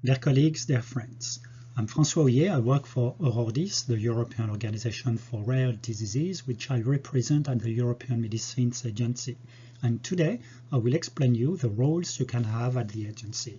Dear colleagues, dear friends, I'm Francois Houyez. I work for Houyez, the European Organization for Rare Diseases, which I represent at the European Medicines Agency. And today I will explain you the roles you can have at the agency.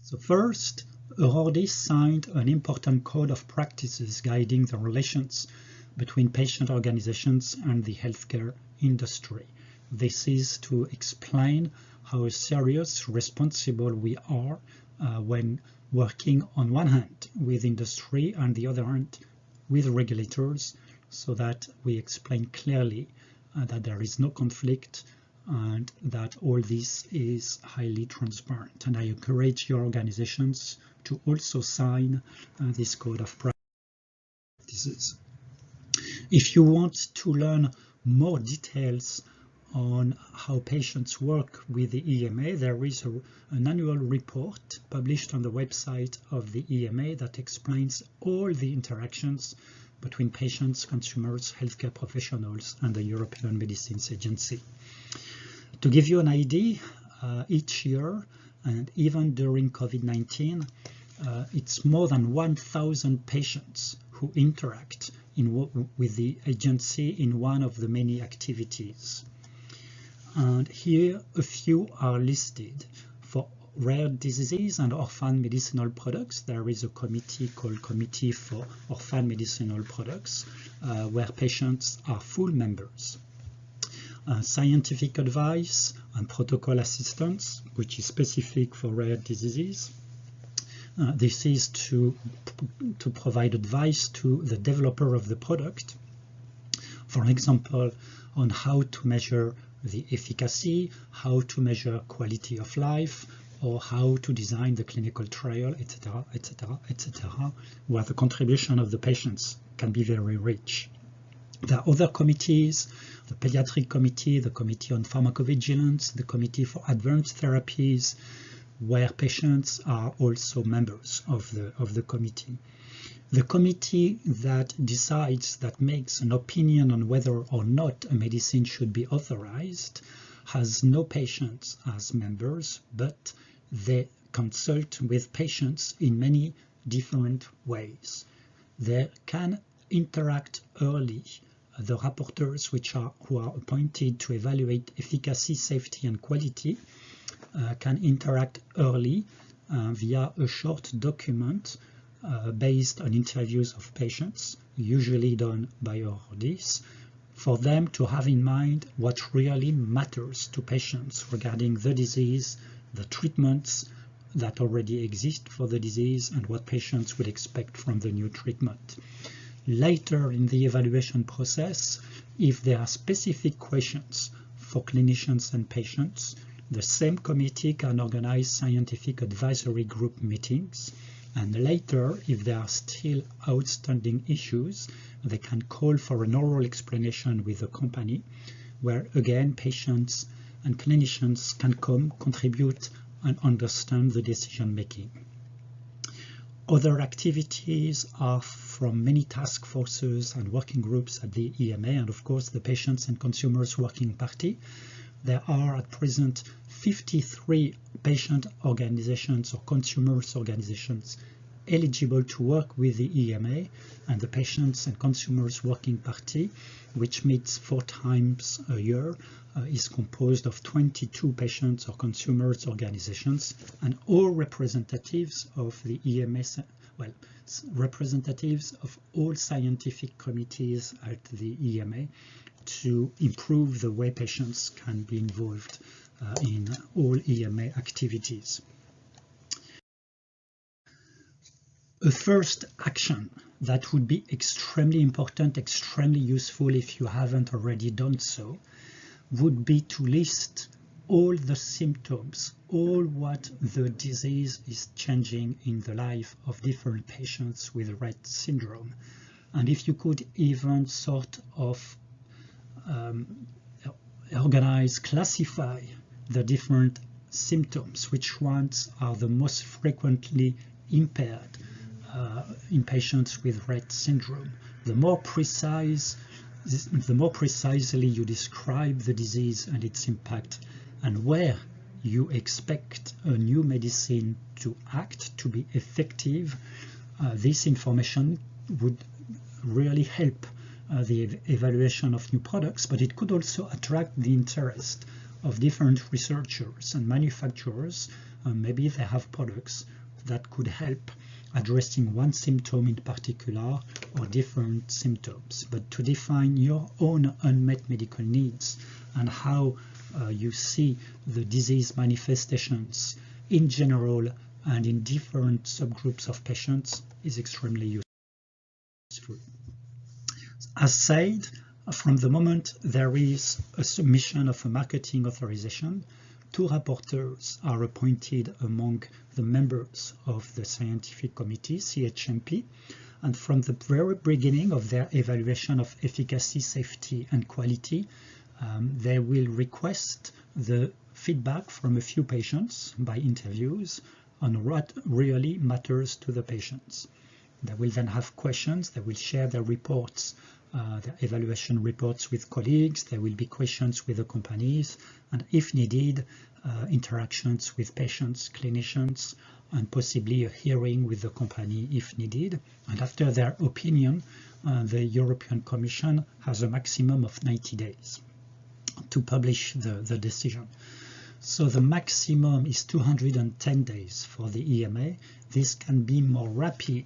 So first, Houyez signed an important code of practices guiding the relations between patient organizations and the healthcare industry. This is to explain how serious responsible we are when working on one hand with industry and the other hand with regulators, so that we explain clearly that there is no conflict and that all this is highly transparent. And I encourage your organizations to also sign this code of practices. If you want to learn more details on how patients work with the EMA, there is an annual report published on the website of the EMA that explains all the interactions between patients, consumers, healthcare professionals, and the European Medicines Agency. To give you an idea, each year, and even during COVID-19, it's more than 1,000 patients who interact with the agency in one of the many activities. And here a few are listed. For rare diseases and orphan medicinal products, there is a committee called Committee for Orphan Medicinal Products, where patients are full members. Scientific advice and protocol assistance, which is specific for rare diseases. This is to provide advice to the developer of the product, for example, on how to measure the efficacy, how to measure quality of life, or how to design the clinical trial, etc., etc., etc., where the contribution of the patients can be very rich. There are other committees, the Pediatric Committee, the Committee on Pharmacovigilance, the Committee for Advanced Therapies, where patients are also members of the committee. The committee that decides, that makes an opinion on whether or not a medicine should be authorized, has no patients as members, but they consult with patients in many different ways. They can interact early. The rapporteurs who are appointed to evaluate efficacy, safety, and quality can interact early via a short document based on interviews of patients, usually done by Houyez, for them to have in mind what really matters to patients regarding the disease, the treatments that already exist for the disease, and what patients would expect from the new treatment. Later in the evaluation process, if there are specific questions for clinicians and patients, the same committee can organize scientific advisory group meetings. And later, if there are still outstanding issues, they can call for an oral explanation with the company, where again patients and clinicians can contribute and understand the decision making. Other activities are from many task forces and working groups at the EMA, and of course the Patients and Consumers Working Party. There are at present 53 patient organizations or consumers organizations eligible to work with the EMA, and the Patients and Consumers Working Party, which meets 4 times a year, is composed of 22 patients or consumers organizations, and all representatives of the EMA, well, representatives of all scientific committees at the EMA, to improve the way patients can be involved in all EMA activities. A first action that would be extremely important, extremely useful if you haven't already done so, would be to list all the symptoms, all what the disease is changing in the life of different patients with Rett syndrome. And if you could even sort of organize, classify the different symptoms, which ones are the most frequently impaired in patients with Rett syndrome. The more precisely you describe the disease and its impact, and where you expect a new medicine to act, to be effective, this information would really help the evaluation of new products, but it could also attract the interest of different researchers and manufacturers. Maybe they have products that could help addressing one symptom in particular or different symptoms. But to define your own unmet medical needs and how you see the disease manifestations in general and in different subgroups of patients is extremely useful. As said, from the moment there is a submission of a marketing authorization, 2 rapporteurs are appointed among the members of the scientific committee, CHMP, and from the very beginning of their evaluation of efficacy, safety, and quality, they will request the feedback from a few patients by interviews on what really matters to the patients. They will then have questions, they will share their reports, their evaluation reports with colleagues, there will be questions with the companies, and if needed, interactions with patients, clinicians, and possibly a hearing with the company if needed. And after their opinion, the European Commission has a maximum of 90 days to publish the decision. So the maximum is 210 days for the EMA. This can be more rapid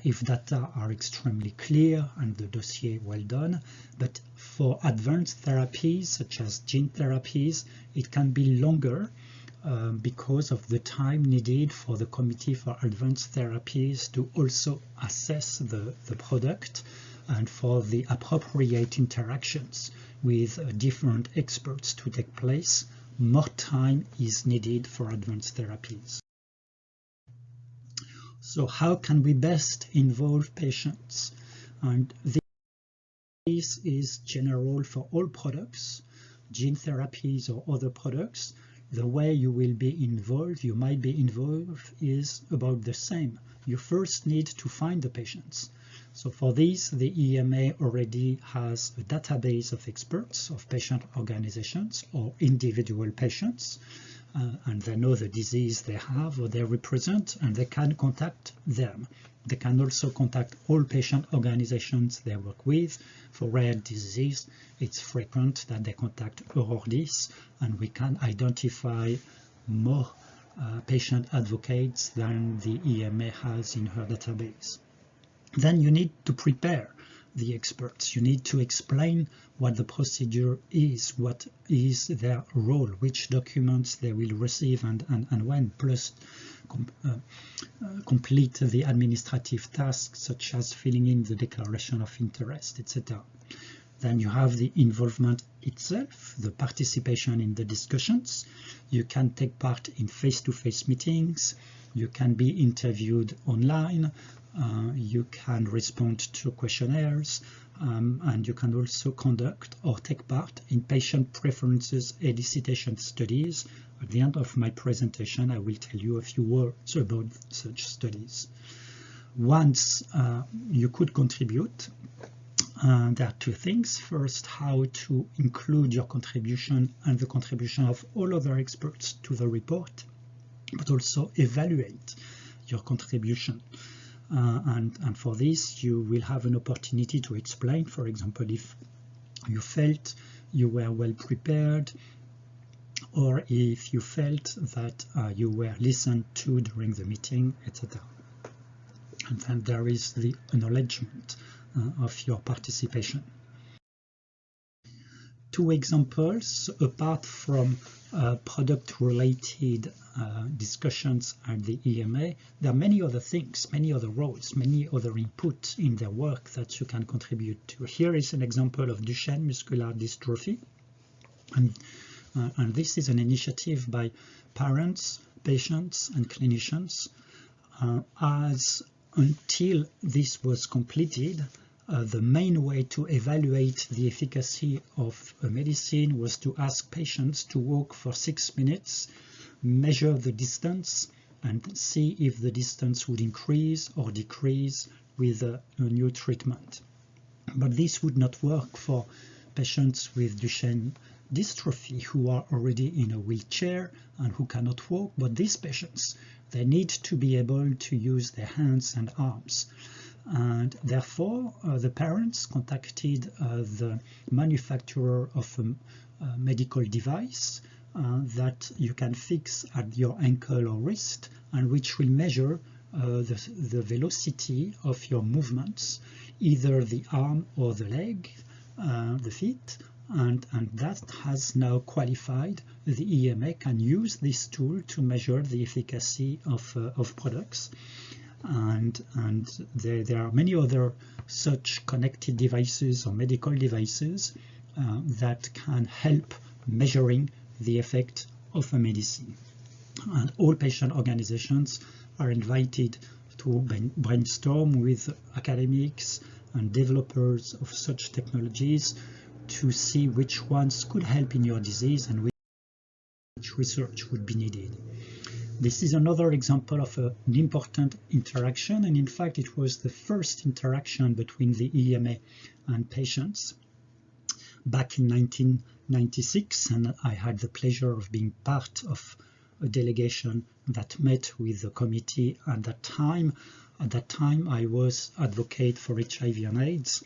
if data are extremely clear and the dossier well done. But for advanced therapies, such as gene therapies, it can be longer because of the time needed for the Committee for Advanced Therapies to also assess the product and for the appropriate interactions with different experts to take place. More time is needed for advanced therapies. So how can we best involve patients? And this is general for all products, gene therapies or other products. The way you will be involved, you might be involved, is about the same. You first need to find the patients. So for this, the EMA already has a database of experts, of patient organizations or individual patients, and they know the disease they have or they represent, and they can contact them. They can also contact all patient organizations they work with. For rare disease, it's frequent that they contact Eurordis, and we can identify more patient advocates than the EMA has in her database. Then you need to prepare the experts. You need to explain what the procedure is, what is their role, which documents they will receive and when, plus complete the administrative tasks such as filling in the declaration of interest, etc. Then you have the involvement itself, the participation in the discussions. You can take part in face-to-face meetings. You can be interviewed online. You can respond to questionnaires, and you can also conduct or take part in patient preferences elicitation studies. At the end of my presentation, I will tell you a few words about such studies. Once you could contribute, there are 2 things. First, how to include your contribution and the contribution of all other experts to the report, but also evaluate your contribution. And for this, you will have an opportunity to explain, for example, if you felt you were well prepared, or if you felt that you were listened to during the meeting, etc. And then there is the acknowledgement of your participation. 2 examples, apart from product-related discussions at the EMA, there are many other things, many other roles, many other input in their work that you can contribute to. Here is an example of Duchenne muscular dystrophy, and this is an initiative by parents, patients, and clinicians. As until this was completed, the main way to evaluate the efficacy of a medicine was to ask patients to walk for 6 minutes, measure the distance, and see if the distance would increase or decrease with a new treatment. But this would not work for patients with Duchenne dystrophy who are already in a wheelchair and who cannot walk, but these patients, they need to be able to use their hands and arms. And therefore, the parents contacted the manufacturer of a medical device that you can fix at your ankle or wrist, and which will measure the velocity of your movements, either the arm or the leg, the feet, and that has now qualified. The EMA can use this tool to measure the efficacy of products. And there are many other such connected devices or medical devices that can help measuring the effect of a medicine. And all patient organizations are invited to brainstorm with academics and developers of such technologies to see which ones could help in your disease and which research would be needed. This is another example of an important interaction, and in fact it was the first interaction between the EMA and patients back in 1996, and I had the pleasure of being part of a delegation that met with the committee at that time. At that time I was advocate for HIV and AIDS,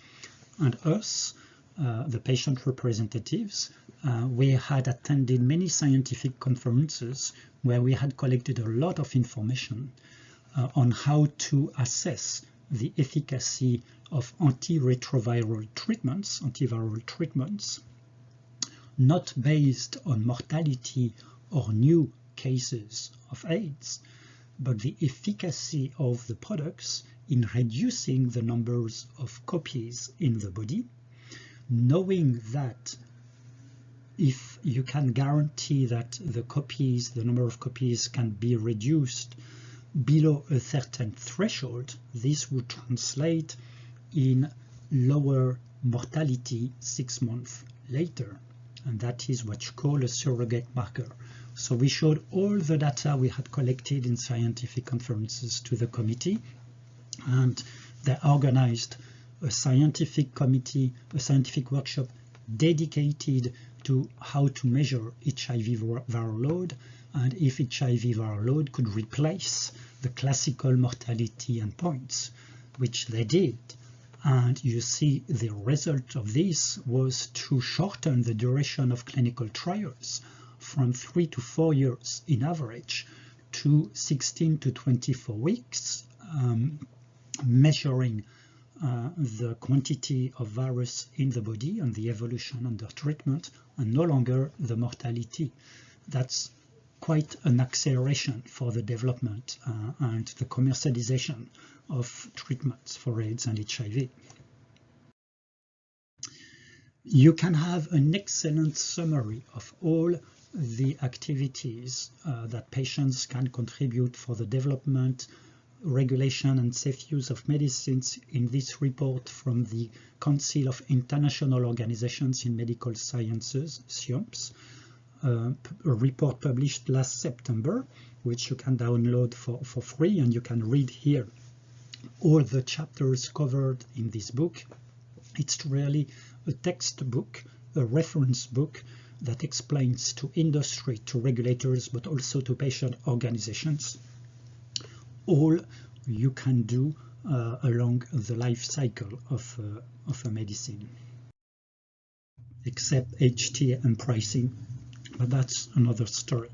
and us, the patient representatives, we had attended many scientific conferences where we had collected a lot of information on how to assess the efficacy of antiretroviral treatments, not based on mortality or new cases of AIDS, but the efficacy of the products in reducing the numbers of copies in the body, knowing that if you can guarantee that the number of copies can be reduced below a certain threshold, this would translate in lower mortality 6 months later. And that is what you call a surrogate marker. So we showed all the data we had collected in scientific conferences to the committee, and they organized a scientific committee, a scientific workshop dedicated to how to measure HIV viral load, and if HIV viral load could replace the classical mortality endpoints, which they did. And you see the result of this was to shorten the duration of clinical trials from 3 to 4 years in average to 16 to 24 weeks, measuring the quantity of virus in the body and the evolution under treatment, and no longer the mortality. That's quite an acceleration for the development and the commercialization of treatments for AIDS and HIV. You can have an excellent summary of all the activities that patients can contribute for the development, regulation and safe use of medicines in this report from the Council of International Organizations in Medical Sciences, CIOMS, a report published last September, which you can download for free, and you can read here all the chapters covered in this book. It's really a textbook, a reference book that explains to industry, to regulators, but also to patient organizations all you can do along the life cycle of a medicine, except HTA and pricing, but that's another story.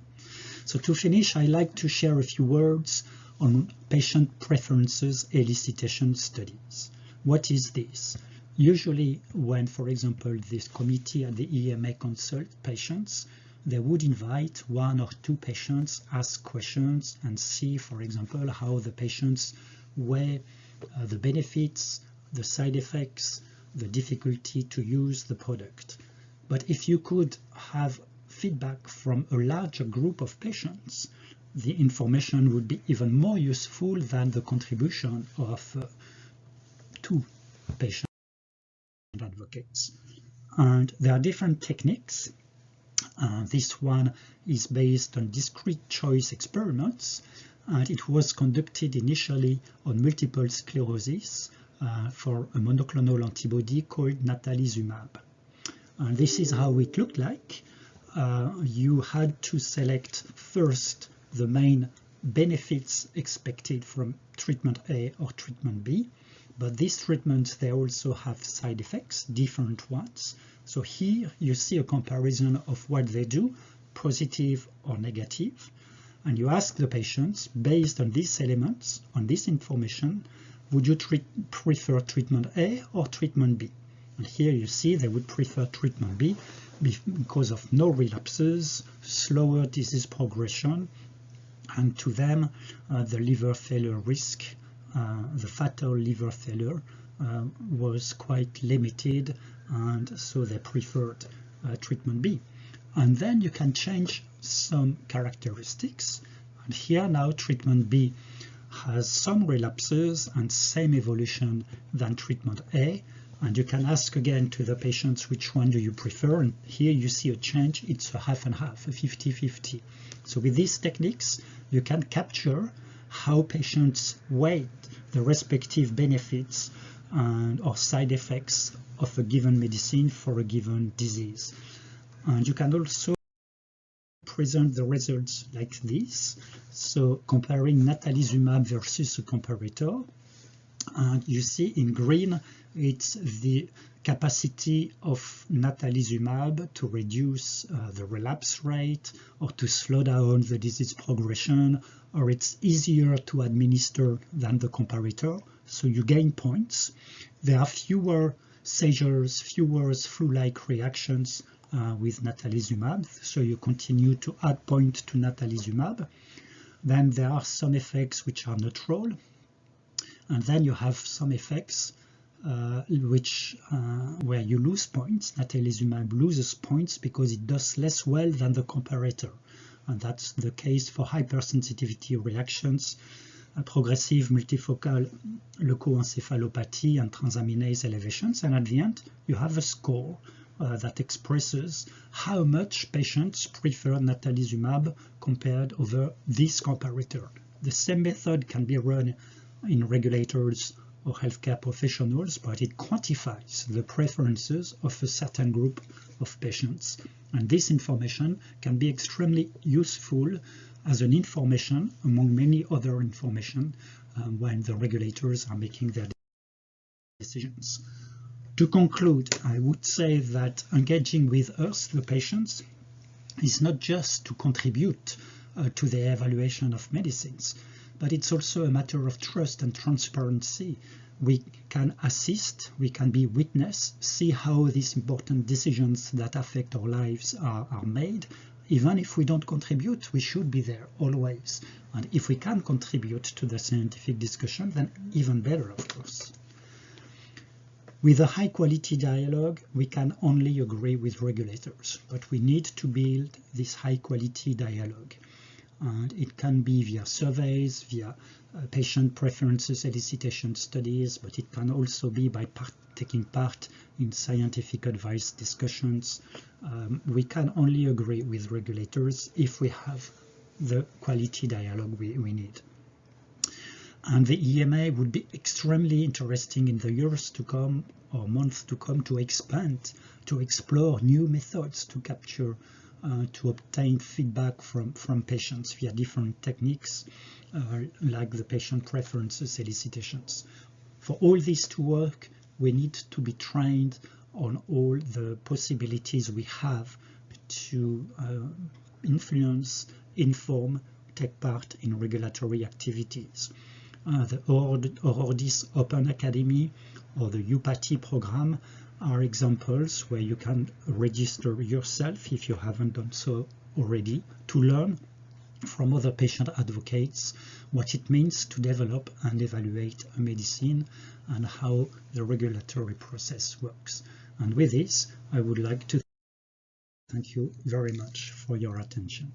So to finish, I like to share a few words on patient preferences elicitation studies. What is this? Usually when, for example, this committee at the EMA consult patients, they would invite 1 or 2 patients, ask questions, and see, for example, how the patients weigh the benefits, the side effects, the difficulty to use the product. But if you could have feedback from a larger group of patients, the information would be even more useful than the contribution of 2 patient advocates. And there are different techniques. This one is based on discrete choice experiments, and it was conducted initially on multiple sclerosis for a monoclonal antibody called natalizumab. And this is how it looked like. You had to select first the main benefits expected from treatment A or treatment B, but these treatments, they also have side effects, different ones. So here you see a comparison of what they do, positive or negative, and you ask the patients, based on these elements, on this information, would you prefer treatment A or treatment B? And here you see they would prefer treatment B because of no relapses, slower disease progression, and to them the liver failure risk, the fatal liver failure was quite limited, and so they preferred treatment B. And then you can change some characteristics, and here now treatment B has some relapses and same evolution than treatment A, and you can ask again to the patients which one do you prefer, and here you see a change, it's a half and half, a 50-50. So with these techniques you can capture how patients weight the respective benefits and or side effects of a given medicine for a given disease. And you can also present the results like this, so comparing natalizumab versus a comparator, and you see in green it's the capacity of natalizumab to reduce the relapse rate or to slow down the disease progression, or it's easier to administer than the comparator, so you gain points. There are fewer seizures, fewer flu-like reactions with natalizumab, so you continue to add points to natalizumab. Then there are some effects which are neutral, and then you have some effects where you lose points. Natalizumab loses points because it does less well than the comparator, and that's the case for hypersensitivity reactions, progressive multifocal leukoencephalopathy, and transaminase elevations. And at the end you have a score that expresses how much patients prefer natalizumab compared over this comparator. The same method can be run in regulators or healthcare professionals, but it quantifies the preferences of a certain group of patients. And this information can be extremely useful as an information among many other information when the regulators are making their decisions. To conclude, I would say that engaging with us, the patients, is not just to contribute to the evaluation of medicines, but it's also a matter of trust and transparency. We can assist, we can be witness, see how these important decisions that affect our lives are made. Even if we don't contribute, we should be there always. And if we can contribute to the scientific discussion, then even better, of course. With a high-quality dialogue, we can only agree with regulators, but we need to build this high-quality dialogue. And it can be via surveys, via patient preferences elicitation studies, but it can also be by taking part in scientific advice discussions. We can only agree with regulators if we have the quality dialogue we need. And the EMA would be extremely interesting in the years to come or months to come to expand, to explore new methods to capture, to obtain feedback from patients via different techniques like the patient preferences elicitations. For all this to work, we need to be trained on all the possibilities we have to influence, inform, take part in regulatory activities. The Houyez Open Academy or the UPATI program are examples where you can register yourself, if you haven't done so already, to learn from other patient advocates what it means to develop and evaluate a medicine and how the regulatory process works. And with this, I would like to thank you very much for your attention.